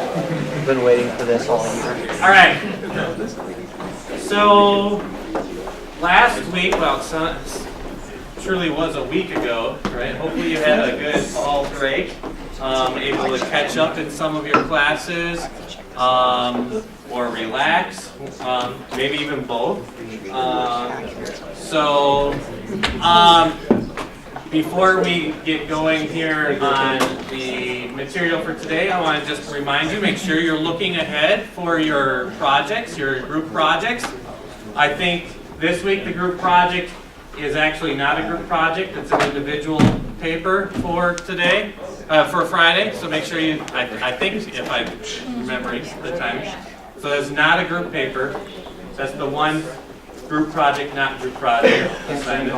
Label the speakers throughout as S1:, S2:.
S1: I've been waiting for this all year.
S2: All right. So last week, well, truly was a week ago, right? Hopefully you had a good fall break, able to catch up in some of your classes, or relax, maybe even both. Before we get going here on the material for today, I want to just remind you, make sure you're looking ahead for your projects, your group projects. I think this week the group project is actually not a group project, it's an individual paper for today, for Friday, so make sure you, I think, if I'm remembering the time, so that's not a group paper, that's the one group project, not group project assignment.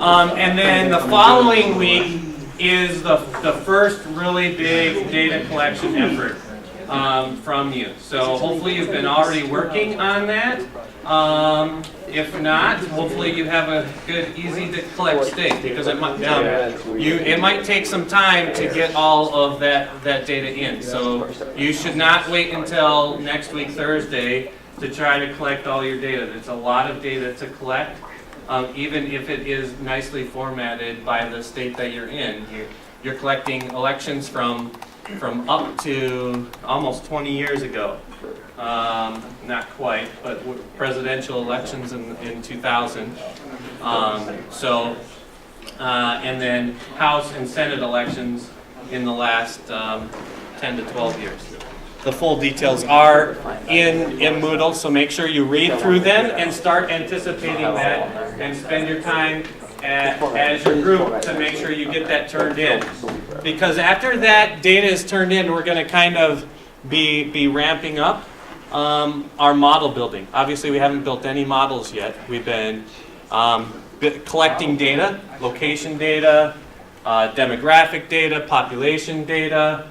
S2: And then the following week is the first really big data collection effort from you. So hopefully you've been already working on that. If not, hopefully you have a good, easy to collect state, because it might take some time to get all of that data in. So you should not wait until next week, Thursday, to try to collect all your data. It's a lot of data to collect, even if it is nicely formatted by the state that you're in. You're collecting elections from up to almost 20 years ago. Not quite, but presidential elections in 2000. And then House and Senate elections in the last 10 to 12 years. The full details are in Moodle, so make sure you read through them and start anticipating that, and spend your time as your group to make sure you get that turned in. Because after that data is turned in, we're going to kind of be ramping up our model building. Obviously, we haven't built any models yet. We've been collecting data, location data, demographic data, population data,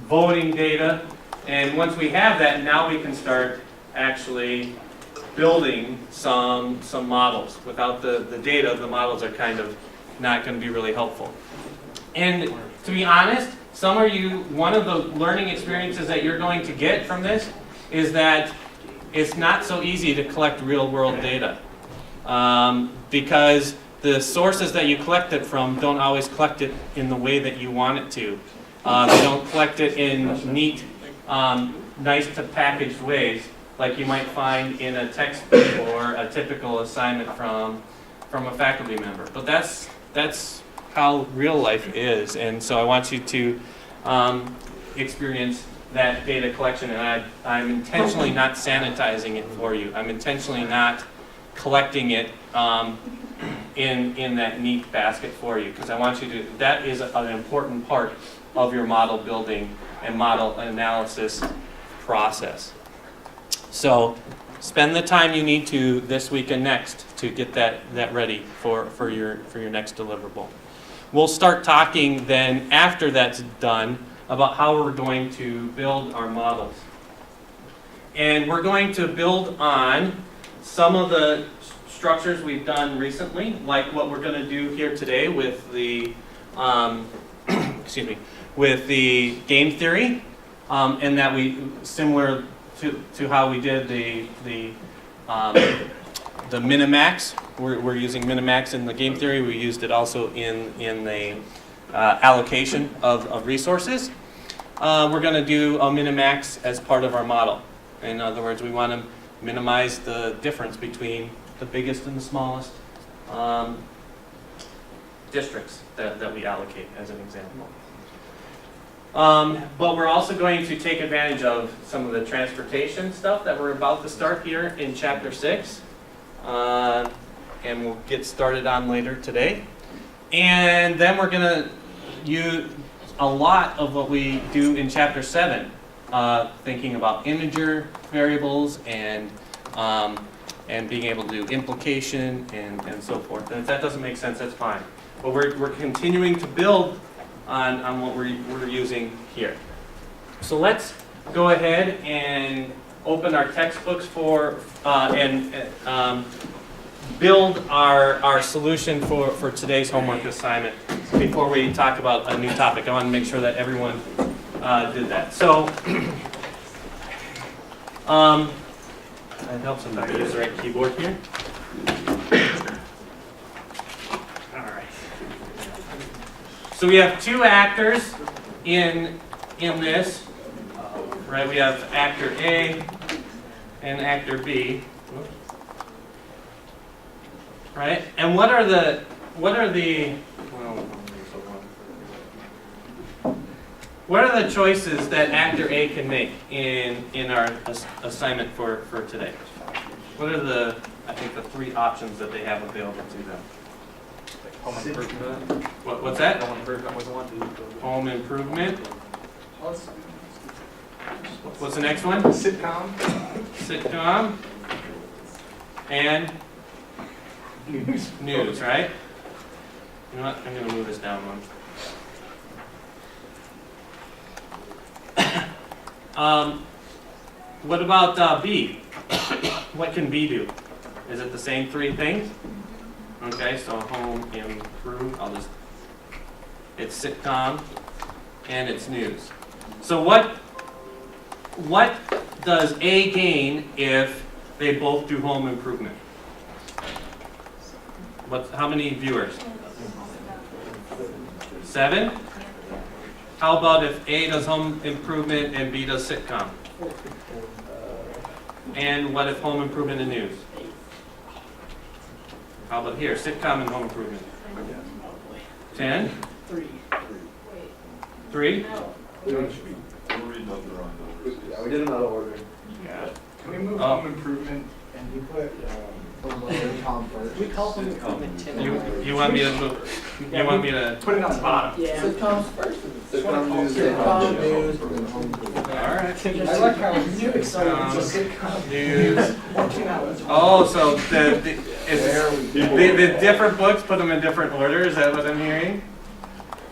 S2: voting data. And once we have that, now we can start actually building some models. Without the data, the models are kind of not going to be really helpful. And to be honest, one of the learning experiences that you're going to get from this is that it's not so easy to collect real-world data. Because the sources that you collect it from don't always collect it in the way that you want it to. They don't collect it in neat, nice to packaged ways like you might find in a textbook or a typical assignment from a faculty member. But that's how real life is, and so I want you to experience that data collection, and I'm intentionally not sanitizing it for you. I'm intentionally not collecting it in that neat basket for you, because I want you to, that is an important part of your model building and model analysis process. So spend the time you need to this week and next to get that ready for your next deliverable. We'll start talking then after that's done about how we're going to build our models. And we're going to build on some of the structures we've done recently, like what we're going to do here today with the with the game theory, and that similar to how we did the Minimax. We're using Minimax in the game theory. We used it also in the allocation of resources. We're going to do a Minimax as part of our model. In other words, we want to minimize the difference between the biggest and the smallest districts that we allocate, as an example. But we're also going to take advantage of some of the transportation stuff that we're about to start here in Chapter 6. And we'll get started on later today. And then we're going to use a lot of what we do in Chapter 7, thinking about integer variables and being able to do implication and so forth. And if that doesn't make sense, that's fine. But we're continuing to build on what we're using here. So let's go ahead and open our textbooks and build our solution for today's homework assignment. Before we talk about a new topic, I want to make sure that everyone did that. So, it helps if I use the right keyboard here. All right. So we have two actors in this, right? We have actor A and actor B, right? And what are the choices that actor A can make in our assignment for today? What are I think the three options that they have available to them?
S3: Home improvement.
S2: What's that?
S3: Home improvement was the one.
S2: Home improvement. What's the next one?
S3: Sitcom.
S2: Sitcom. And news, right? You know what? I'm going to move this down one. What about B? What can B do? Is it the same three things? Okay, so home improve. It's sitcom and it's news. So what does A gain if they both do home improvement? How many viewers? 7? How about if A does home improvement and B does sitcom? And what if home improvement and news? How about here, sitcom and home improvement? 10? 3?
S4: Yeah, we did them out of order.
S3: Yeah. Can we move home improvement?
S4: And you put Tom first.
S1: We call them improvement Tim.
S2: You want me to move? You want me to?
S3: Put it on the bottom.
S1: Yeah.
S4: Sitcoms first. Sitcom news, sitcom news, and then home improvement.
S2: All right.
S1: I like how you
S2: News. Oh, so the different books, put them in different order. Is that what I'm hearing?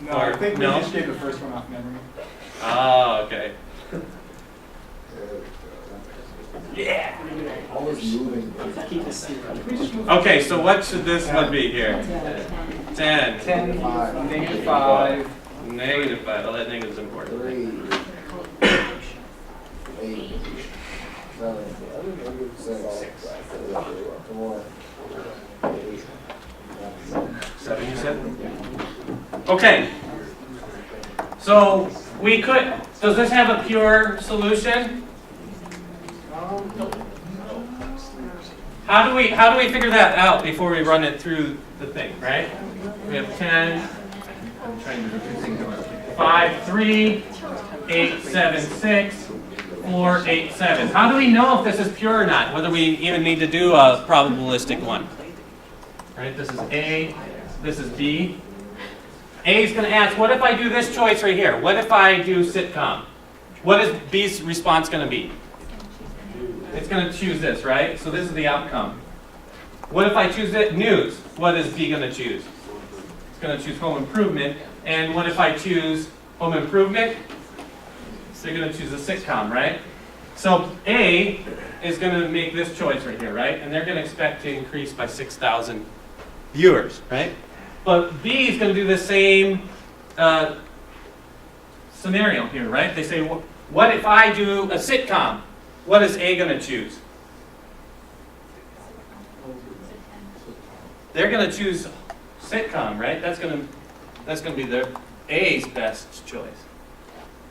S3: No, I think we
S2: No?
S3: just gave the first one off memory.
S2: Oh, okay.
S1: Yeah.
S4: Always moving.
S1: Keep it secret.
S2: Okay, so what should this one be here? 10.
S3: 10,
S4: Five.
S3: -5.
S2: -5. Oh, that negative is important.
S4: 3, 8, 7, 6, 4, 8,
S2: 7, you said? Okay. So we could. Does this have a pure solution? How do we figure that out before we run it through the thing, right? We have 10, I'm trying to do 5, 3, 8, 7, 6, 4, 8, 7. How do we know if this is pure or not? Whether we even need to do a probabilistic one. Right? This is A, this is B. A is going to ask, what if I do this choice right here? What if I do sitcom? What is B's response going to be? It's going to choose this, right? So this is the outcome. What if I choose it? News. What is B going to choose? It's going to choose home improvement. And what if I choose home improvement? So they're going to choose a sitcom, right? So A is going to make this choice right here, right? And they're going to expect to increase by 6,000 viewers, right? But B is going to do the same scenario here, right? They say, what if I do a sitcom? What is A going to choose? They're going to choose sitcom, right? That's going to be their A's best choice.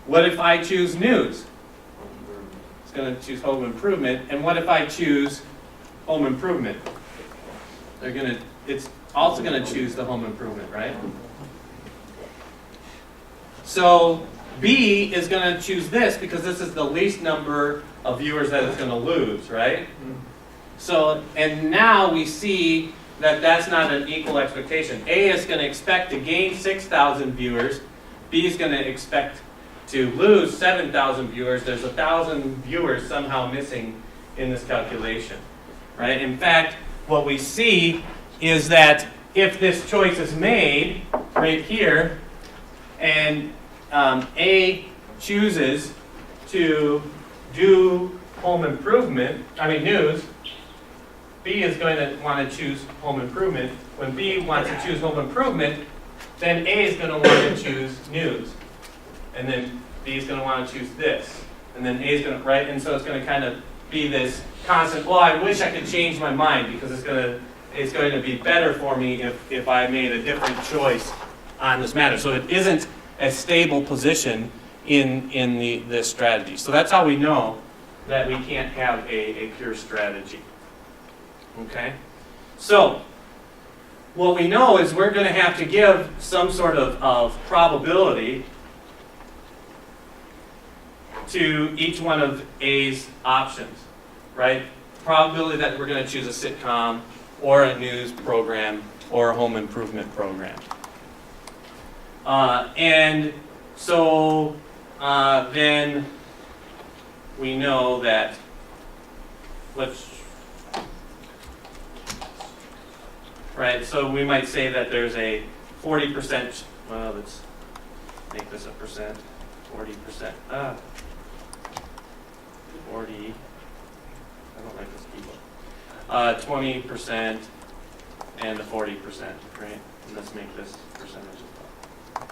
S2: What if I choose news? It's going to choose home improvement. And what if I choose home improvement? It's also going to choose the home improvement, right? So B is going to choose this because this is the least number of viewers that it's going to lose, right? So, and now we see that that's not an equal expectation. A is going to expect to gain 6,000 viewers. B is going to expect to lose 7,000 viewers. There's 1,000 viewers somehow missing in this calculation, right? In fact, what we see is that if this choice is made right here, and A chooses to do home improvement, news, B is going to want to choose home improvement. When B wants to choose home improvement, then A is going to want to choose news. And then B is going to want to choose this, and then A is going to, right? And so it's going to kind of be this constant, well, I wish I could change my mind because it's going to be better for me if I made a different choice on this matter. So it isn't a stable position in this strategy. So that's how we know that we can't have a pure strategy. Okay? So what we know is we're going to have to give some sort of probability to each one of A's options, right? Probability that we're going to choose a sitcom or a news program or a home improvement program. And so then we know that, right, so we might say that there's a 40%, well, let's make this a percent, 40%, 40, I don't like this keyboard, 20% and a 40%, right? And let's make this percentage as well.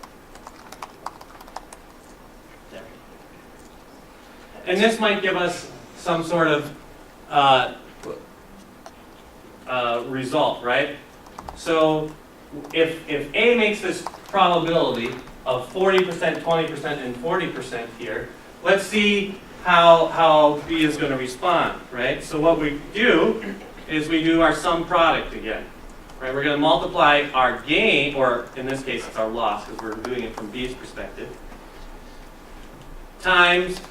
S2: There. And this might give us some sort of result, right? So if A makes this probability of 40%, 20%, and 40% here, let's see how B is going to respond, right? So what we do is we do our sum product again, right? We're going to multiply our gain, or in this case it's our loss because we're doing it from B's perspective, times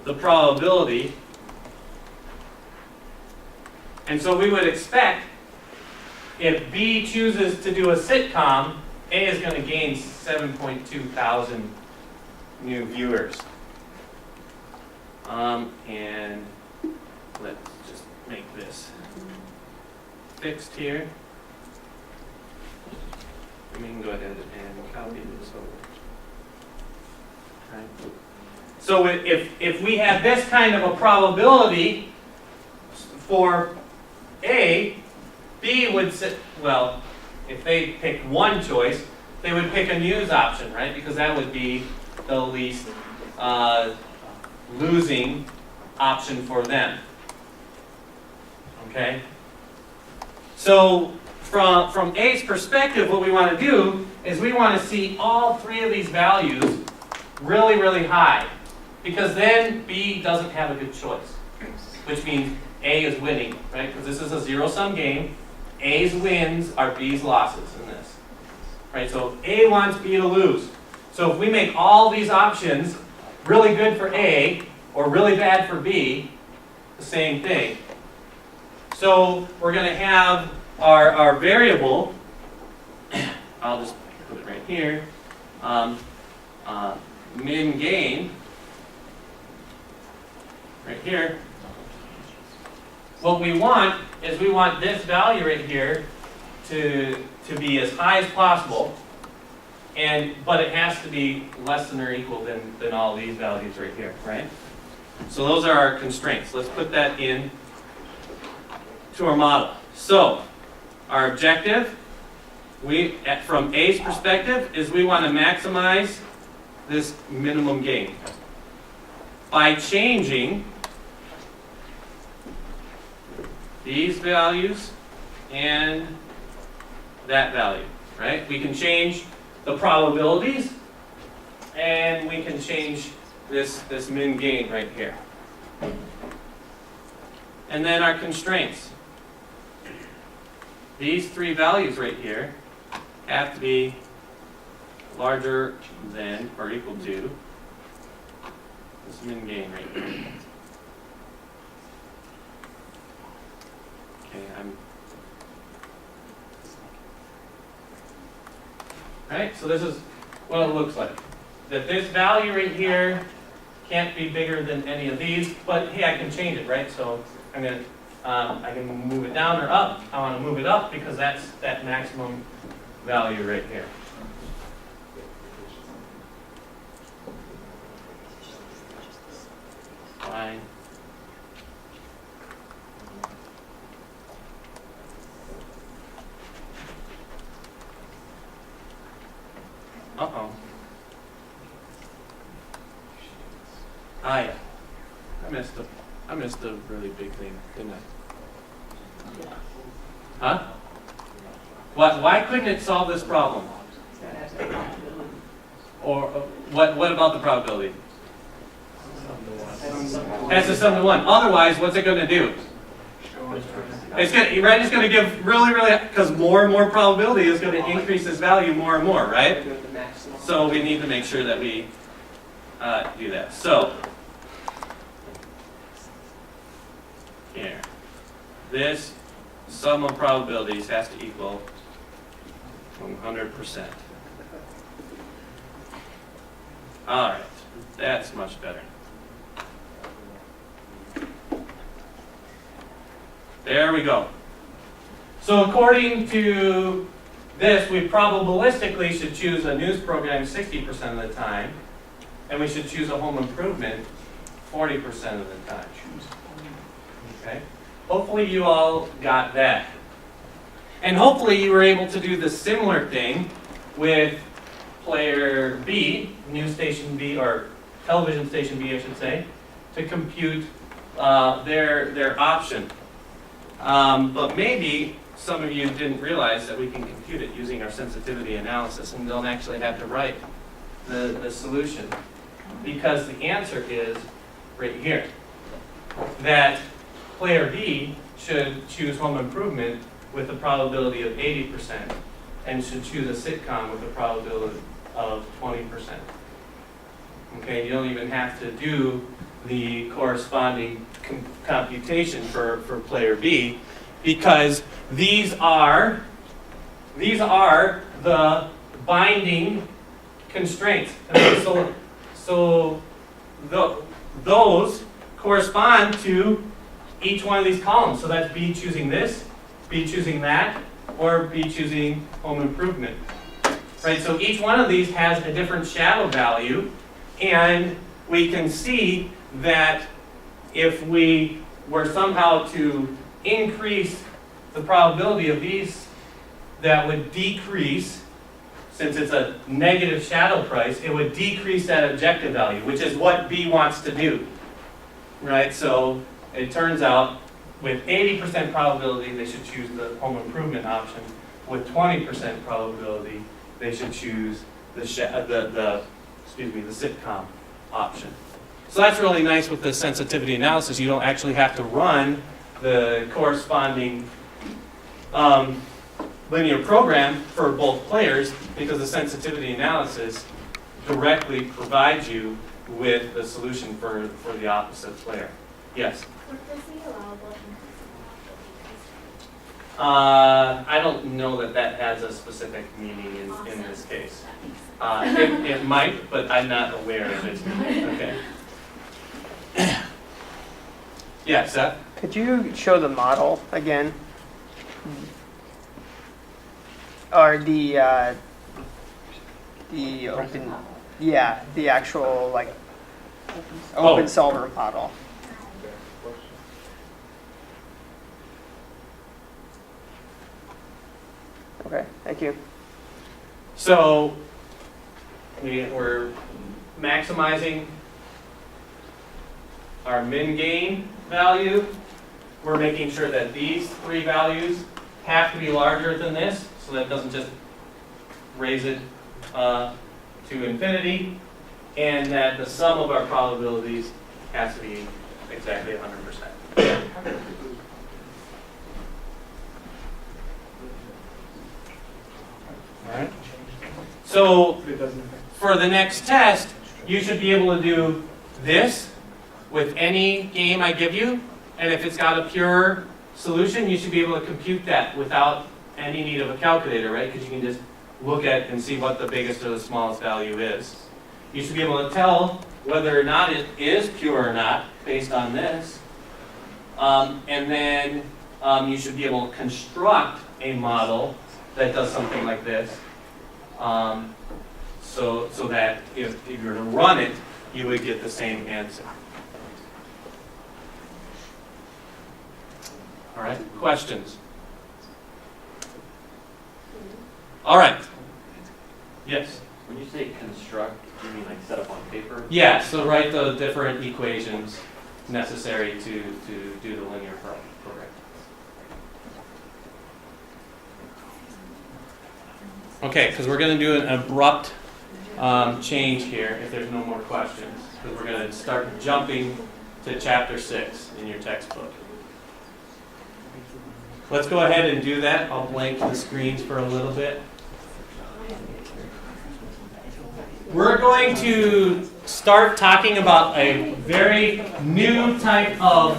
S2: the probability. And so we would expect if B chooses to do a sitcom, A is going to gain 7.2 thousand new viewers. And let's just make this fixed here. And we can go ahead and copy this over. Right. So if we have this kind of a probability for A, B would sit, well, if they pick one choice, they would pick a news option, right? Because that would be the least losing option for them. Okay? So from A's perspective, what we want to do is we want to see all three of these values really, really high. Because then B doesn't have a good choice. Which means A is winning, right? Because this is a zero-sum game. A's wins are B's losses in this. Right? So A wants B to lose. So if we make all these options really good for A or really bad for B, the same thing. So we're going to have our variable, I'll just put it right here, min gain, right here. What we want is we want this value right here to be as high as possible, but it has to be less than or equal than all these values right here, right? So those are our constraints. Let's put that in to our model. So our objective, from A's perspective, is we want to maximize this minimum gain by changing these values and that value, right? We can change the probabilities and we can change this min gain right here. And then our constraints. These three values right here have to be larger than or equal to this min gain right here. Okay, Right, so this is what it looks like. That this value right here can't be bigger than any of these, but hey, I can change it, right? So I'm gonna, I can move it down or up. I want to move it up because that's that maximum value right here. Fine. Uh-oh. Yeah. I missed a really big thing, didn't I? Huh? Why couldn't it solve this problem? Or what about the probability? That's a sum to 1. Otherwise, what's it going to do? It's going to give really, because more and more probability is going to increase this value more and more, right? So we need to make sure that we do that. So here, this sum of probabilities has to equal 100%. All right, that's much better. There we go. So according to this, we probabilistically should choose a news program 60% of the time, and we should choose a home improvement 40% of the time. Okay? Hopefully you all got that. And hopefully you were able to do the similar thing with player B, news station B, or television station B, I should say, to compute their option. But maybe some of you didn't realize that we can compute it using our sensitivity analysis and don't actually have to write the solution. Because the answer is right here. That player B should choose home improvement with a probability of 80% and should choose a sitcom with a probability of 20%. Okay, you don't even have to do the corresponding computation for player B, because these are the binding constraints. So those correspond to each one of these columns. So that's B choosing this, B choosing that, or B choosing home improvement. Right, so each one of these has a different shadow value, and we can see that if we were somehow to increase the probability of these, that would decrease, since it's a negative shadow price, it would decrease that objective value, which is what B wants to do. Right, so it turns out with 80% probability they should choose the home improvement option. With 20% probability they should choose the sitcom option. So that's really nice with the sensitivity analysis. You don't actually have to run the corresponding linear program for both players, because the sensitivity analysis directly provides you with the solution for the opposite player. Yes?
S5: Would this be allowable
S2: I don't know that has a specific meaning in this case. It might, but I'm not aware of its meaning. Okay. Yeah, Seth?
S6: Could you show the model again? Or the open, yeah, the actual like open solver model. Okay, thank you.
S2: So we're maximizing our min gain value. We're making sure that these three values have to be larger than this, so that it doesn't just raise it to infinity, and that the sum of our probabilities has to be exactly 100%. All right. So for the next test, you should be able to do this with any game I give you, and if it's got a pure solution, you should be able to compute that without any need of a calculator, right? Because you can just look at and see what the biggest or the smallest value is. You should be able to tell whether or not it is pure or not based on this. And then you should be able to construct a model that does something like this. So that if you were to run it, you would get the same answer. All right, questions? All right. Yes?
S5: When you say construct, do you mean like set up on paper?
S2: Yeah, so write the different equations necessary to do the linear program. Okay, because we're going to do an abrupt change here if there's no more questions. Because we're going to start jumping to chapter 6 in your textbook. Let's go ahead and do that. I'll blank the screens for a little bit. We're going to start talking about a very new type of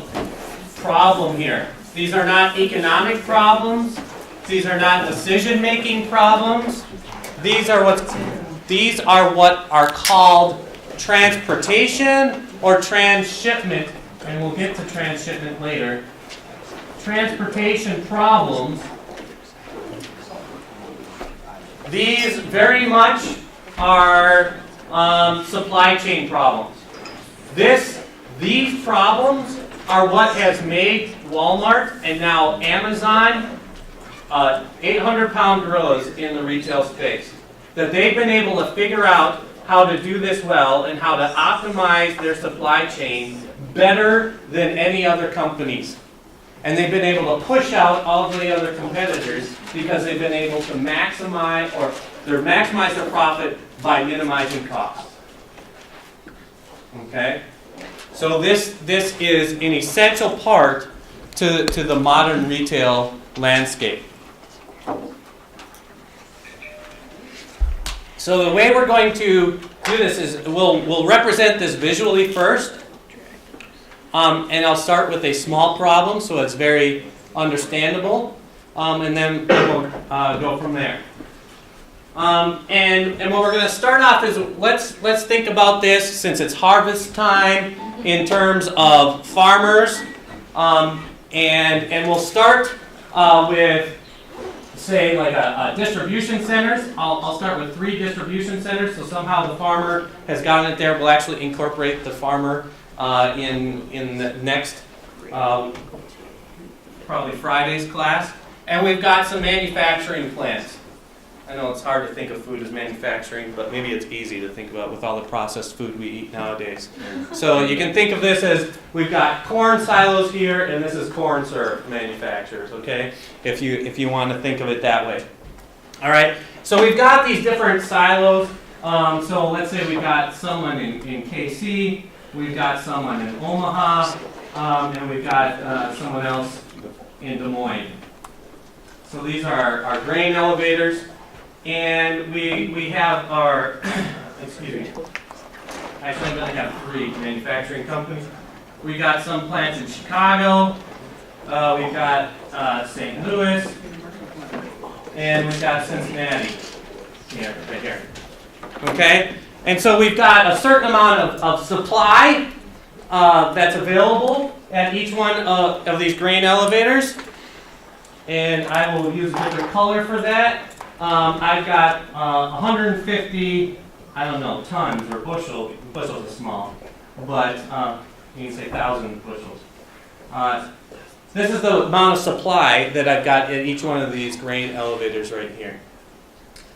S2: problem here. These are not economic problems. These are not decision-making problems. These are what are called transportation or transshipment, and we'll get to transshipment later. Transportation problems. These very much are supply chain problems. These problems are what has made Walmart and now Amazon 800-pound gorillas in the retail space. That they've been able to figure out how to do this well and how to optimize their supply chain better than any other companies. And they've been able to push out all the other competitors because they've been able to maximize their profit by minimizing costs. Okay? So this is an essential part to the modern retail landscape. So the way we're going to do this is we'll represent this visually first. And I'll start with a small problem so it's very understandable. And then we'll go from there. And what we're going to start off is let's think about this since it's harvest time in terms of farmers. And we'll start with, say, like a distribution centers. I'll start with 3 distribution centers. So somehow the farmer has gotten it there. We'll actually incorporate the farmer in the next probably Friday's class. And we've got some manufacturing plants. I know it's hard to think of food as manufacturing, but maybe it's easy to think about with all the processed food we eat nowadays. So you can think of this as we've got corn silos here, and this is corn syrup manufacturers, okay? If you want to think of it that way. All right, so we've got these different silos. So let's say we've got someone in KC, we've got someone in Omaha, and we've got someone else in Des Moines. So these are our grain elevators. And we have our, excuse me, actually I'm going to have 3 manufacturing companies. We got some plants in Chicago, we've got St. Louis, and we've got Cincinnati here, right here. Okay? And so we've got a certain amount of supply that's available at each one of these grain elevators. And I will use a different color for that. I've got 150, tons or bushels. Bushels are small, but you can say 1,000 bushels. This is the amount of supply that I've got at each one of these grain elevators right here.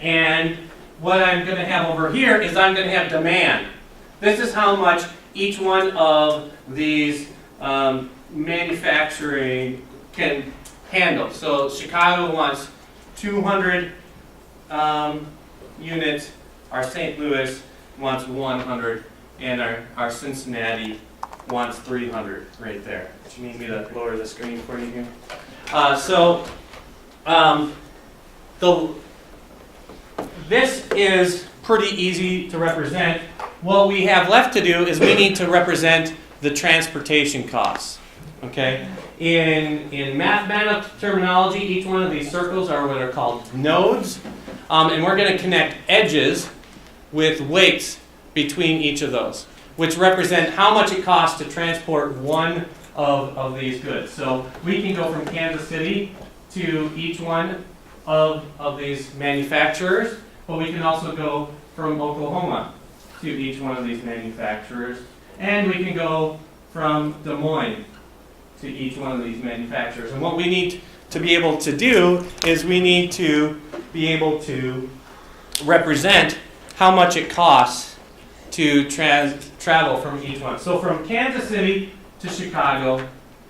S2: And what I'm going to have over here is I'm going to have demand. This is how much each one of these manufacturing can handle. So Chicago wants 200 units, our St. Louis wants 100, and our Cincinnati wants 300 right there. Do you need me to lower the screen for you here? This is pretty easy to represent. What we have left to do is we need to represent the transportation costs. Okay? In mathematical terminology, each one of these circles are what are called nodes. And we're going to connect edges with weights between each of those, which represent how much it costs to transport one of these goods. So we can go from Kansas City to each one of these manufacturers, but we can also go from Oklahoma to each one of these manufacturers. And we can go from Des Moines to each one of these manufacturers. And what we need to be able to do is we need to be able to represent how much it costs to travel from each one. So from Kansas City to Chicago,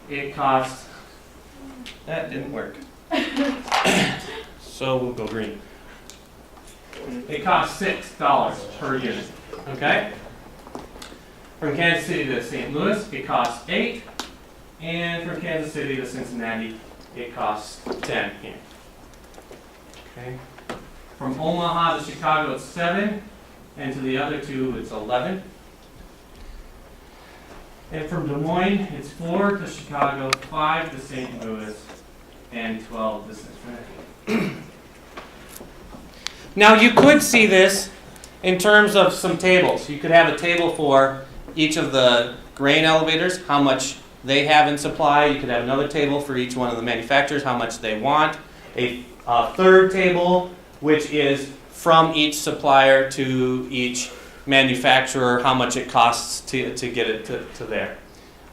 S2: it costs, that didn't work. So we'll go green. It costs $6 per unit, okay? From Kansas City to St. Louis, it costs $8. And from Kansas City to Cincinnati, it costs $10 here. Okay? From Omaha to Chicago, it's $7. And to the other two, it's $11. And from Des Moines, it's $4 to Chicago, $5 to St. Louis, and $12 to Cincinnati. Now you could see this in terms of some tables. You could have a table for each of the grain elevators, how much they have in supply. You could have another table for each one of the manufacturers, how much they want. A third table, which is from each supplier to each manufacturer, how much it costs to get it to there.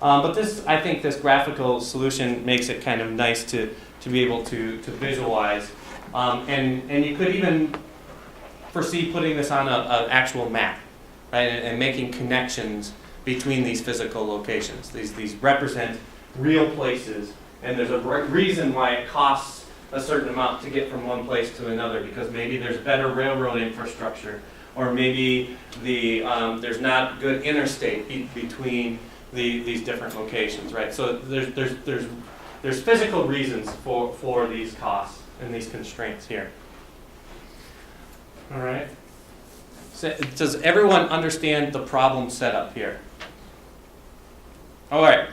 S2: But this, I think this graphical solution makes it kind of nice to be able to visualize. And you could even foresee putting this on an actual map, right, and making connections between these physical locations. These represent real places, and there's a reason why it costs a certain amount to get from one place to another, because maybe there's better railroad infrastructure, or maybe there's not good interstate between these different locations, right? So there's physical reasons for these costs and these constraints here. All right. So, does everyone understand the problem set up here? All right.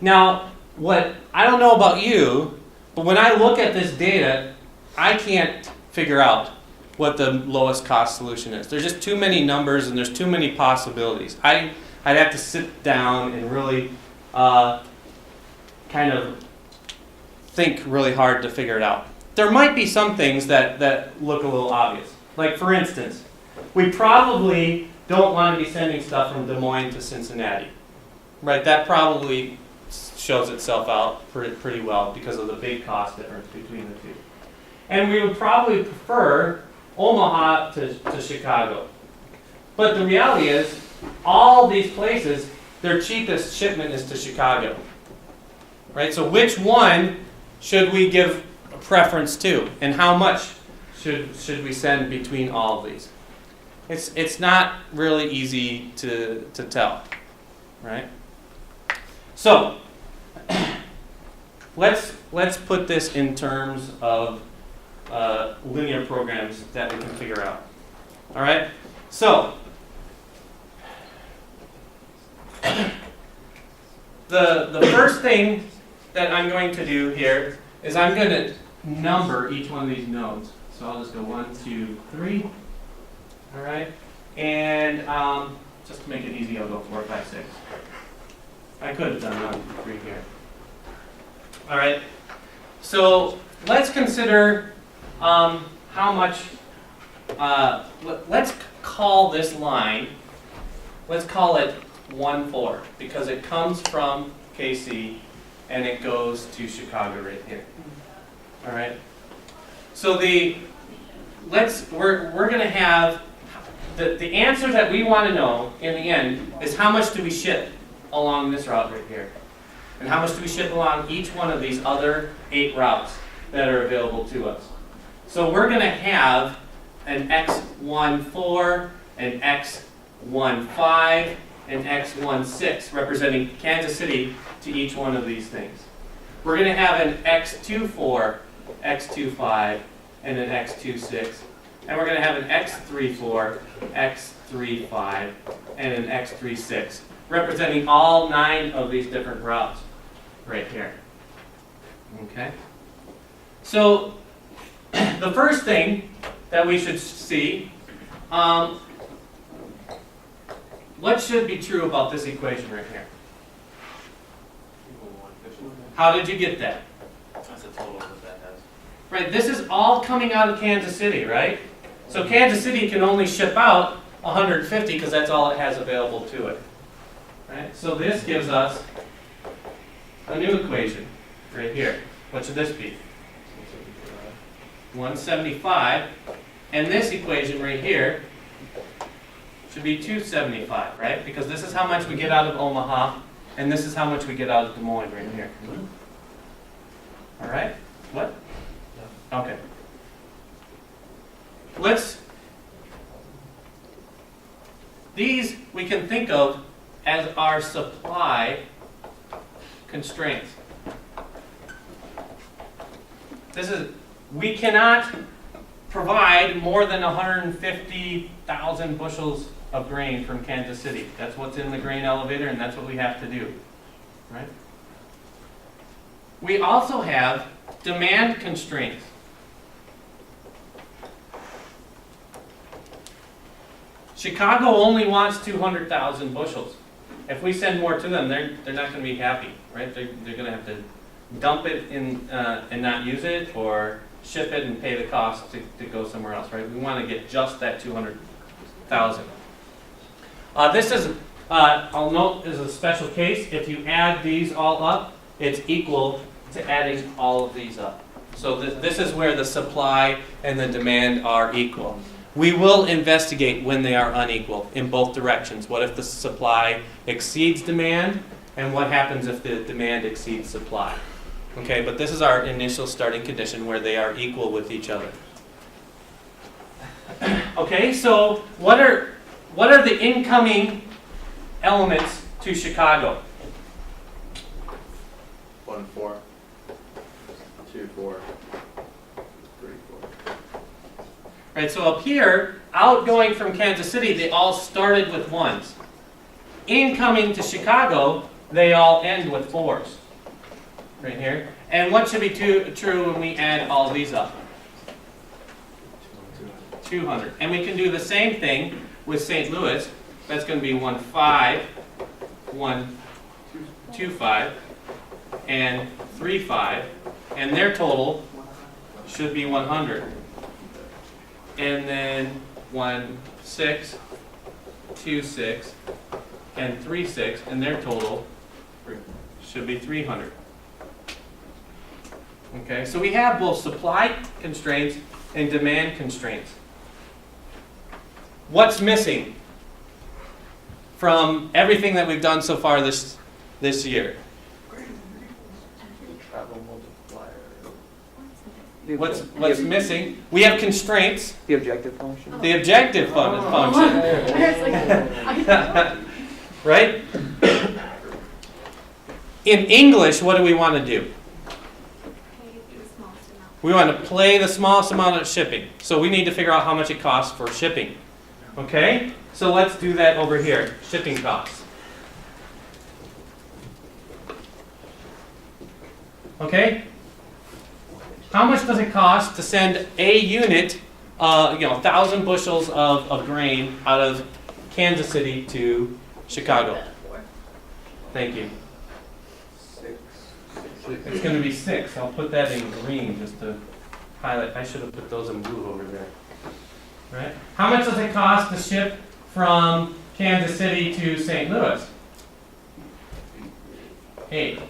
S2: Now, I don't know about you, but when I look at this data, I can't figure out what the lowest cost solution is. There's just too many numbers and there's too many possibilities. I'd have to sit down and really kind of think really hard to figure it out. There might be some things that look a little obvious. Like, for instance, we probably don't want to be sending stuff from Des Moines to Cincinnati. Right? That probably shows itself out pretty well because of the big cost difference between the two. And we would probably prefer Omaha to Chicago. But the reality is, all these places, their cheapest shipment is to Chicago. Right? So which one should we give a preference to? And how much should we send between all of these? It's not really easy to tell. Right? So let's put this in terms of linear programs that we can figure out. All right? So the first thing that I'm going to do here is I'm going to number each one of these nodes. So I'll just go 1, 2, 3. All right? And just to make it easy, I'll go 4, 5, 6. I could have done 1, 2, 3 here. All right? So let's consider how much, let's call this line, let's call it 1, 4, because it comes from KC and it goes to Chicago right here. All right? So we're going to have, the answer that we want to know in the end is how much do we ship along this route right here? And how much do we ship along each one of these other 8 routes that are available to us? So we're going to have an X14, an X15, and X16 representing Kansas City to each one of these things. We're going to have an X24, X25, and an X26. And we're going to have an X34, X35, and an X36, representing all 9 of these different routes right here. Okay? So the first thing that we should see, what should be true about this equation right here? How did you get that?
S5: That's the total that that has.
S2: Right, this is all coming out of Kansas City, right? So Kansas City can only ship out 150 because that's all it has available to it. Right? So this gives us a new equation right here. What should this be? 175 And this equation right here should be 275, right? Because this is how much we get out of Omaha, and this is how much we get out of Des Moines right here. All right? What? Okay. These we can think of as our supply constraints. We cannot provide more than 150,000 bushels of grain from Kansas City. That's what's in the grain elevator, and that's what we have to do, right? We also have demand constraints. Chicago only wants 200,000 bushels. If we send more to them, they're not going to be happy, right? They're going to have to dump it in and not use it, or ship it and pay the cost to go somewhere else, right? We want to get just that 200,000. This is, I'll note, is a special case. If you add these all up, it's equal to adding all of these up. So this is where the supply and the demand are equal. We will investigate when they are unequal in both directions. What if the supply exceeds demand, and what happens if the demand exceeds supply? Okay, but this is our initial starting condition where they are equal with each other. Okay, so what are the incoming elements to Chicago?
S4: 1, 4, 2, 4, 3, 4.
S2: Right, so up here, outgoing from Kansas City, they all started with 1s. Incoming to Chicago, they all end with 4s. Right here. And what should be true when we add all these up? 200. And we can do the same thing with St. Louis. That's going to be 1, 5, 1, 2, 5, and 3, 5. And their total should be 100. And then 1, 6, 2, 6, and 3, 6. And their total should be 300. Okay, so we have both supply constraints and demand constraints. What's missing from everything that we've done so far this year?
S4: Travel multiplier.
S2: What's missing? We have constraints.
S7: The objective function.
S2: The objective function. Right? In English, what do we want to do? We want to play the smallest amount of shipping. So we need to figure out how much it costs for shipping. Okay? So let's do that over here. Shipping costs. Okay? How much does it cost to send a unit, 1,000 bushels of grain out of Kansas City to Chicago? Thank you. It's going to be 6. I'll put that in green just to highlight. I should have put those in blue over there. Right? How much does it cost to ship from Kansas City to St. Louis? 8.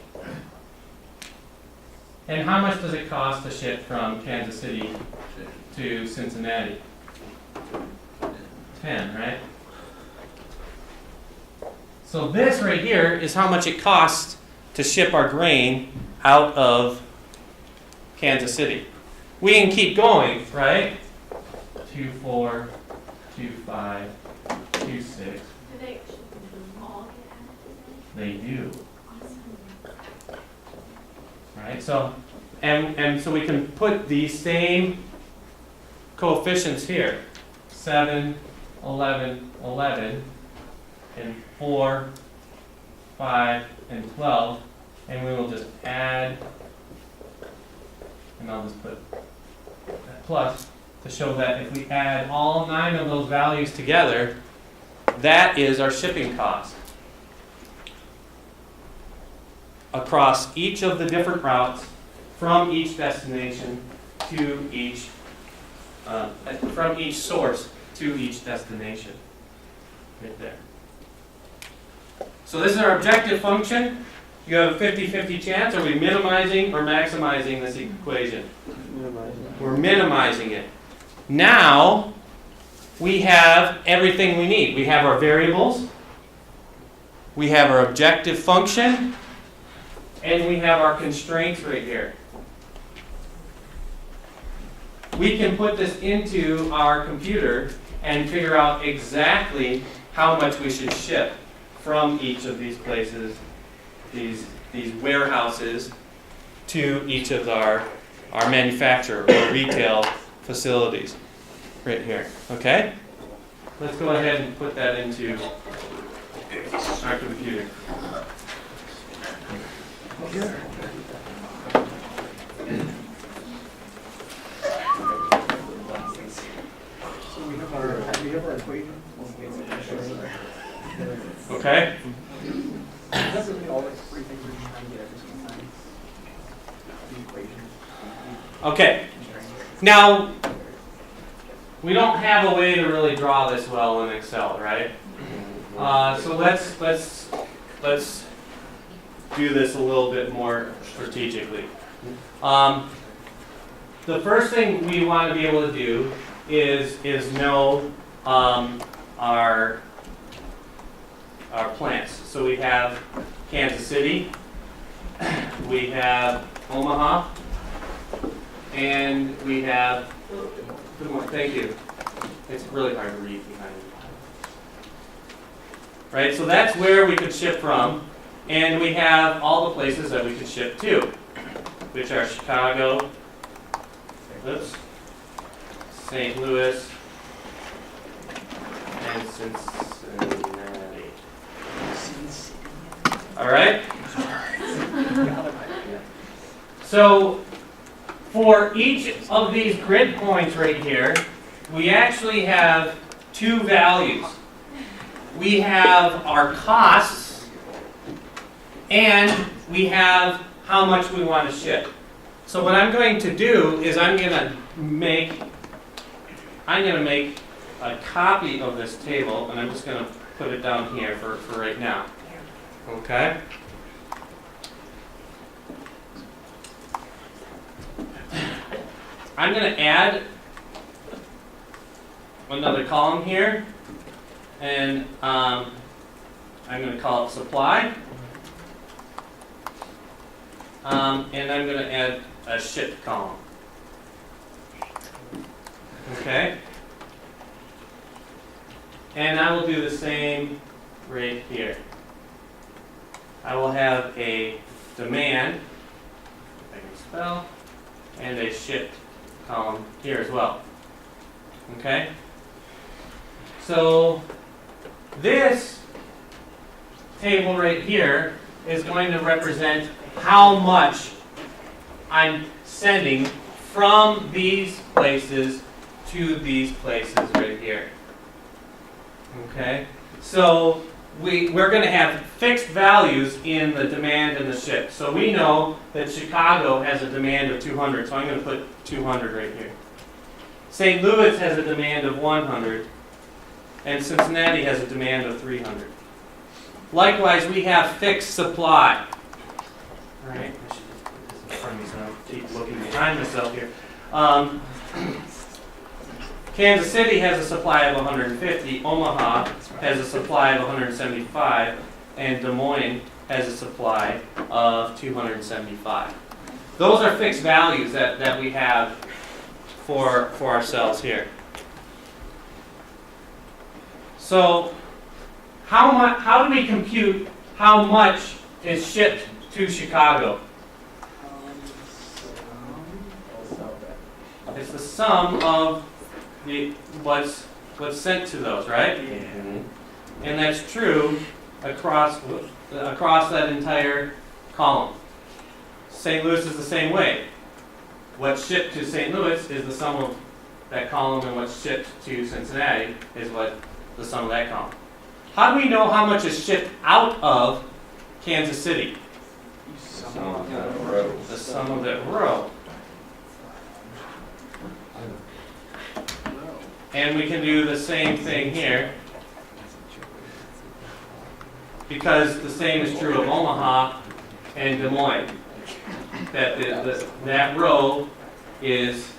S2: And how much does it cost to ship from Kansas City to Cincinnati? 10, right? So this right here is how much it costs to ship our grain out of Kansas City. We can keep going, right? 2, 4, 2, 5, 2, 6.
S8: Do they all get added?
S2: They do.
S8: Awesome.
S2: Right? So, and so we can put these same coefficients here. 7, 11, 11, and 4, 5, and 12. And we will just add, and I'll just put that plus to show that if we add all 9 of those values together, that is our shipping cost across each of the different routes from each destination to each, from each source to each destination. Right there. So this is our objective function. You have a 50-50 chance. Are we minimizing or maximizing this equation?
S7: Minimizing.
S2: We're minimizing it. Now we have everything we need. We have our variables, we have our objective function, and we have our constraints right here. We can put this into our computer and figure out exactly how much we should ship from each of these places, these warehouses, to each of our manufacturer or retail facilities right here. Okay? Let's go ahead and put that into our computer.
S1: So we have our equation.
S2: Okay?
S1: That's really all those three things we're trying to get every single time. The equation.
S2: Okay. Now, we don't have a way to really draw this well in Excel, right? So let's do this a little bit more strategically. The first thing we want to be able to do is know our plants. So we have Kansas City, we have Omaha, and we have, thank you. It's really hard to read behind me. Right, so that's where we could ship from, and we have all the places that we could ship to, which are Chicago, St. Louis, and Cincinnati. All right? So, for each of these grid points right here, we actually have two values. We have our costs, and we have how much we want to ship. So what I'm going to do is I'm going to make a copy of this table, and I'm just going to put it down here for right now. Okay? I'm going to add another column here, and I'm going to call it supply, and I'm going to add a shipped column. Okay? And I will do the same right here. I will have a demand, if I can spell, and a shipped column here as well. Okay? So this table right here is going to represent how much I'm sending from these places to these places right here. Okay? So we're going to have fixed values in the demand and the ship. So we know that Chicago has a demand of 200, so I'm going to put 200 right here. St. Louis has a demand of 100, and Cincinnati has a demand of 300. Likewise, we have fixed supply. All right, I should just put this in front of me so I don't keep looking behind myself here. Kansas City has a supply of 150, Omaha has a supply of 175, and Des Moines has a supply of 275. Those are fixed values that we have for ourselves here. So how do we compute how much is shipped to Chicago? It's the sum of what's sent to those, right? Mm-hmm. And that's true across that entire column. St. Louis is the same way. What's shipped to St. Louis is the sum of that column, and what's shipped to Cincinnati is the sum of that column. How do we know how much is shipped out of Kansas City? The sum of that row. And we can do the same thing here, because the same is true of Omaha and Des Moines. That row is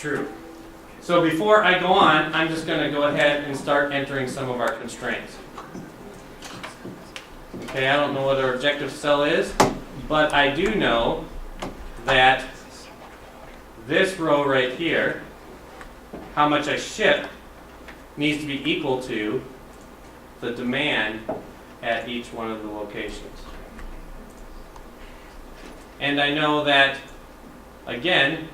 S2: True. So before I go on, I'm just going to go ahead and start entering some of our constraints. Okay, I don't know what our objective cell is, but I do know that this row right here, how much I ship, needs to be equal to the demand at each one of the locations. And I know that, again,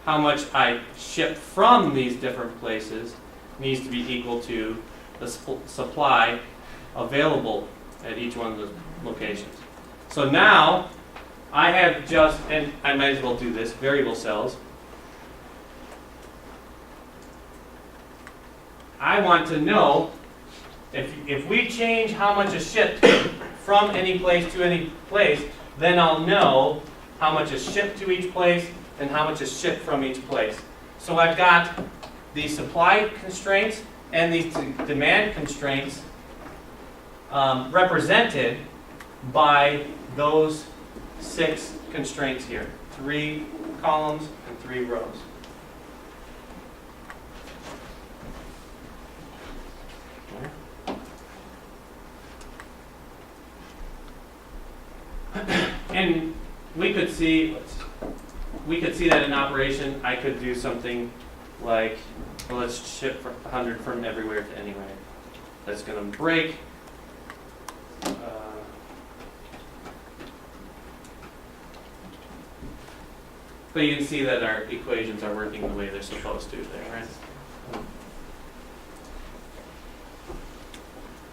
S2: how much I ship from these different places needs to be equal to the supply available at each one of the locations. So now, I have just, and I might as well do this, variable cells. I want to know if we change how much is shipped from any place to any place, then I'll know how much is shipped to each place and how much is shipped from each place. So I've got the supply constraints and these demand constraints represented by those 6 constraints here. 3 columns and 3 rows. And we could see that in operation. I could do something like, well, let's ship 100 from everywhere to anywhere. That's going to break. But you can see that our equations are working the way they're supposed to there, right?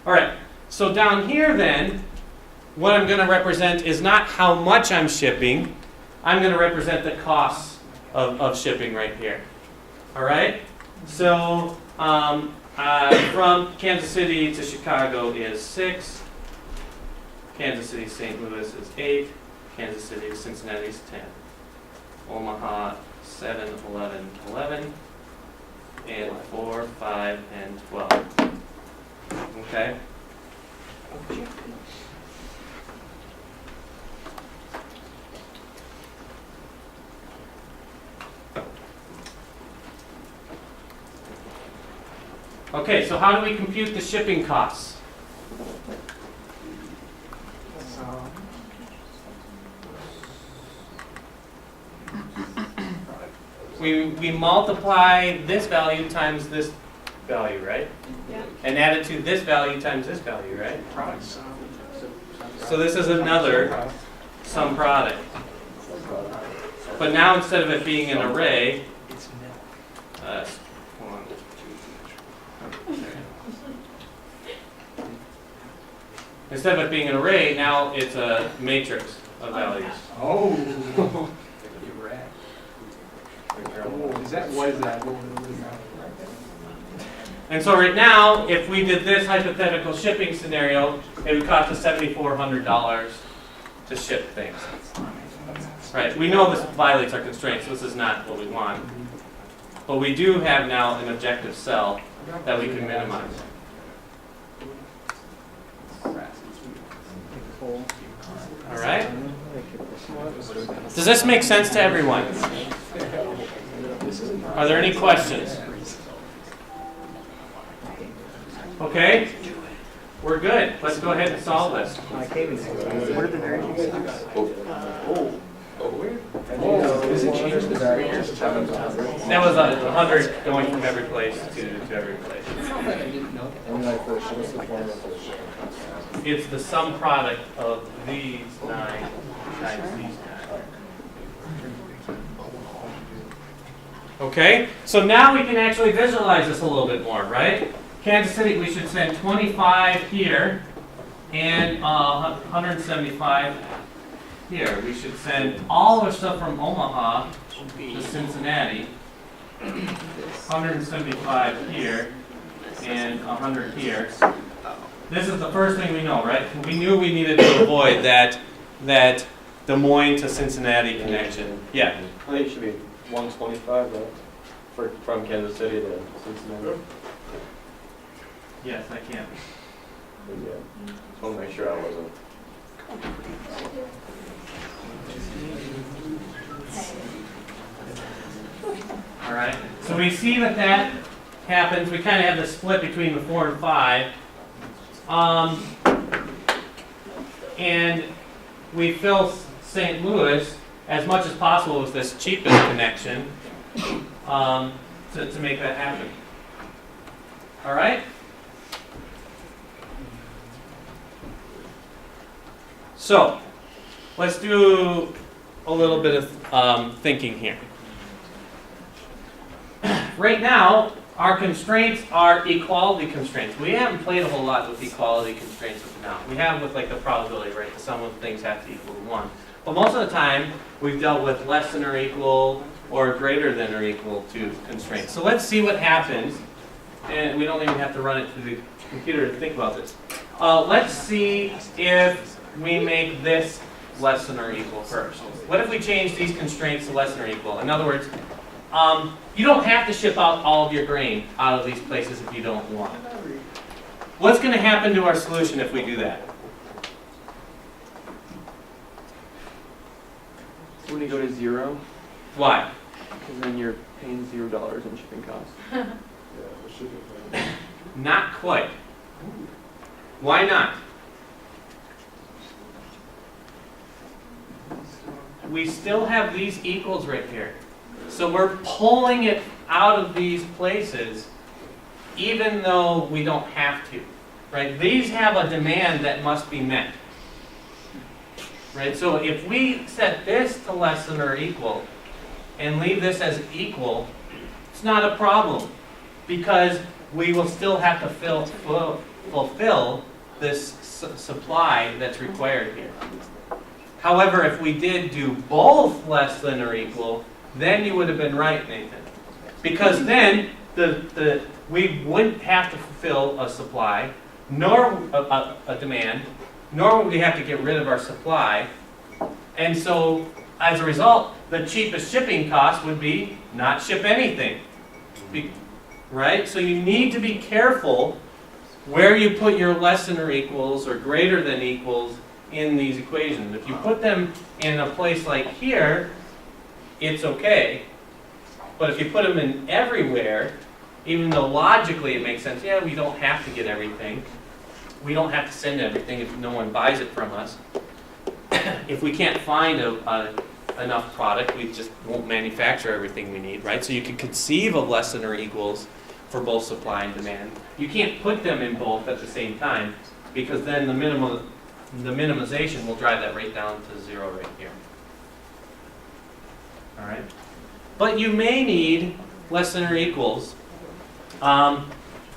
S2: All right, so down here then, what I'm going to represent is not how much I'm shipping. I'm going to represent the costs of shipping right here. All right? So from Kansas City to Chicago is 6. Kansas City to St. Louis is 8. Kansas City to Cincinnati is 10. Omaha, 7, 11, 11. And 4, 5, and 12. Okay? Okay, so how do we compute the shipping costs? We multiply this value times this value, right?
S8: Yeah.
S2: And add it to this value times this value, right? So this is another sum product. But now instead of it being an array, instead of it being an array, now it's a matrix of values.
S3: Oh. What is that?
S2: And so right now, if we did this hypothetical shipping scenario, it would cost us $7,400 to ship things. Right, we know this violates our constraints, so this is not what we want. But we do have now an objective cell that we can minimize. All right? Does this make sense to everyone? Are there any questions? Okay, we're good. Let's go ahead and solve this.
S6: What are the variables?
S4: Is it changed the variables?
S2: That was 100 going from every place to every place.
S4: And like the what's the formula for the shipping cost?
S2: It's the sum product of these 9 times these 9. Okay, so now we can actually visualize this a little bit more, right? Kansas City, we should send 25 here and 175 here. We should send all our stuff from Omaha to Cincinnati, 175 here and 100 here. This is the first thing we know, right? We knew we needed to avoid that Des Moines to Cincinnati connection. Yeah.
S7: I think it should be 125, right? From Kansas City to Cincinnati.
S2: Yes, I can.
S7: Yeah. Just want to make sure I wasn't.
S2: All right, so we see that that happens. We kind of have the split between the 4 and 5. And we fill St. Louis as much as possible with this cheapest connection to make that happen. All right? So, let's do a little bit of thinking here. Right now, our constraints are equality constraints. We haven't played a whole lot with equality constraints up to now. We have with like the probability, right? The sum of things have to equal 1. But most of the time, we've dealt with less than or equal or greater than or equal to constraints. So let's see what happens. And we don't even have to run it through the computer to think about this. Let's see if we make this less than or equal first. What if we change these constraints to less than or equal? In other words, you don't have to ship out all of your grain out of these places if you don't want. What's going to happen to our solution if we do that?
S1: When you go to 0,
S2: Why?
S1: because then you're paying $0 in shipping costs.
S2: Not quite. Why not? We still have these equals right here. So we're pulling it out of these places even though we don't have to. Right? These have a demand that must be met. Right? So if we set this to less than or equal and leave this as equal, it's not a problem because we will still have to fulfill this supply that's required here. However, if we did do both less than or equal, then you would have been right, Nathan. Because then we wouldn't have to fulfill a supply, nor a demand, nor would we have to get rid of our supply. And so, as a result, the cheapest shipping cost would be not ship anything. Right? So you need to be careful where you put your less than or equals or greater than equals in these equations. If you put them in a place like here, it's okay. But if you put them in everywhere, even though logically it makes sense, yeah, we don't have to get everything. We don't have to send everything if no one buys it from us. If we can't find enough product, we just won't manufacture everything we need, right? So you can conceive of less than or equals for both supply and demand. You can't put them in both at the same time because then the minimization will drive that rate down to 0 right here. All right? But you may need less than or equals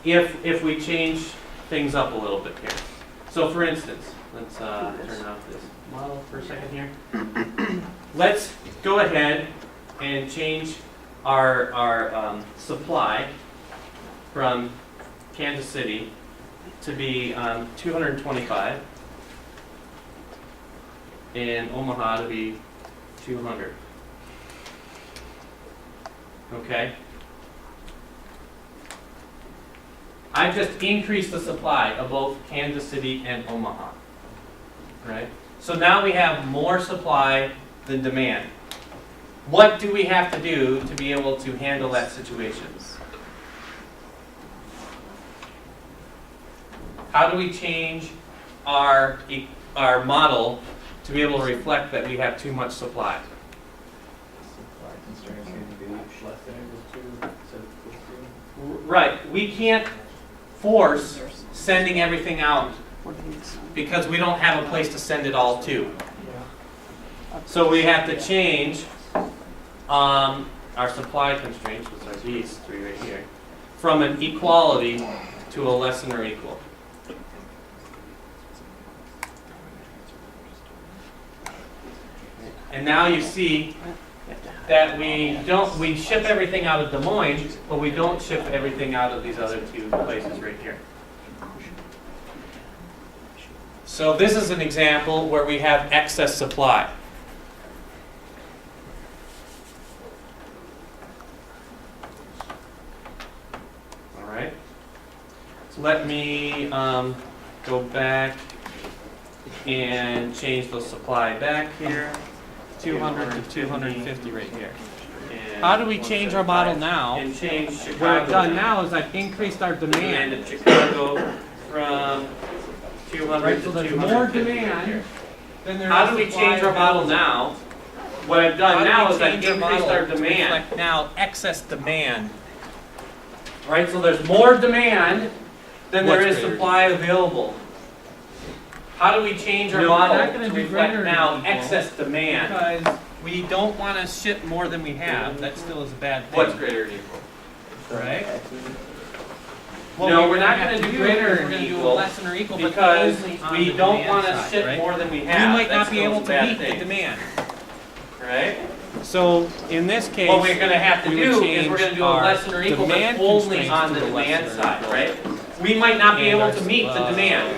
S2: if we change things up a little bit here. So for instance, let's turn off this model for a second here. Let's go ahead and change our supply from Kansas City to be 225 and Omaha to be 200. Okay? I just increased the supply of both Kansas City and Omaha. Right? So now we have more supply than demand. What do we have to do to be able to handle that situation? How do we change our model to be able to reflect that we have too much supply? Right. We can't force sending everything out because we don't have a place to send it all to. So we have to change our supply constraints, which are these three right here, from an equality to a less than or equal. And now you see that we ship everything out of Des Moines, but we don't ship everything out of these other two places right here. So this is an example where we have excess supply. All right. So let me go back and change the supply back here. 200 to 250 right here. And How do we change our model now?
S5: And change
S2: What I've
S5: Chicago.
S2: done now is I've increased our
S5: Demand
S2: demand.
S5: of Chicago from 200
S2: Right,
S5: to
S2: so there's
S5: 250
S2: more
S5: right
S2: demand
S5: here.
S2: Then there
S5: How
S2: is
S5: do we
S2: supply
S5: change our model
S2: available.
S5: now? What I've done
S2: How do
S5: now
S2: we
S5: is I've
S2: change our
S5: increased
S2: model
S5: our
S2: to
S5: demand.
S2: reflect now excess demand? Right, so there's more demand than there
S5: What's
S2: is
S5: greater?
S2: supply available. How do we change our
S5: No,
S2: model
S5: we're not gonna
S2: to
S5: do
S2: reflect
S5: greater
S2: now
S5: than equal.
S2: excess demand? Because we don't want to ship more than we have. That still is a bad thing.
S5: What's greater than equal?
S2: Right?
S5: No, we're not
S2: have
S5: gonna
S2: to
S5: do greater
S2: is
S5: than
S2: we're gonna do a
S5: equal
S2: less than or equal, but
S5: Because
S2: only on
S5: we
S2: the
S5: don't
S2: demand
S5: want to
S2: side,
S5: ship
S2: right?
S5: more than we
S2: We
S5: have.
S2: might
S5: That
S2: not be
S5: still
S2: able
S5: is a
S2: to
S5: bad
S2: meet the
S5: thing,
S2: demand.
S5: Right?
S2: So in this case,
S5: What we're gonna have to
S2: we would
S5: do is we're
S2: change
S5: gonna do a
S2: our
S5: less than or equal, but
S2: demand
S5: only
S2: constraints
S5: on the
S2: to a less
S5: demand
S2: than or
S5: side,
S2: equal.
S5: right? We might not be
S2: And
S5: able
S2: our
S5: to meet the demand.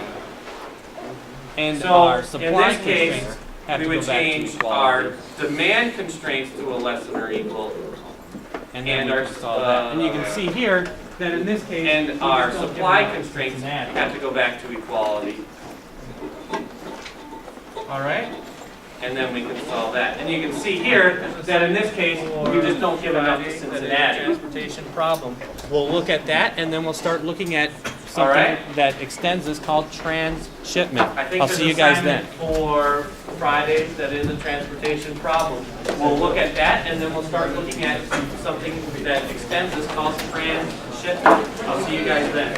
S2: and
S5: So,
S2: our
S5: in
S2: supply
S5: this case,
S2: constraints have
S5: We
S2: to
S5: would
S2: go back to
S5: change
S2: equality.
S5: our demand constraints to a less than or equal,
S2: And then
S5: and
S2: we
S5: our,
S2: can solve that. And you can see here that in this case,
S5: and
S2: we
S5: our
S2: just don't give
S5: supply
S2: enough
S5: constraints
S2: Cincinnati.
S5: have to go back to equality,
S2: All right?
S5: and then we can solve that. And you can see here that in this case, we just don't give enough to Cincinnati.
S2: Transportation problem. We'll look at that and then we'll start looking at something
S5: right.
S2: that extends this called transshipment.
S5: I think
S2: I'll
S5: there's
S2: see you
S5: an
S2: guys
S5: assignment
S2: then.
S5: for Fridays that is a transportation problem. We'll look at that and then we'll start looking at something that extends this called transshipment. I'll see you guys then.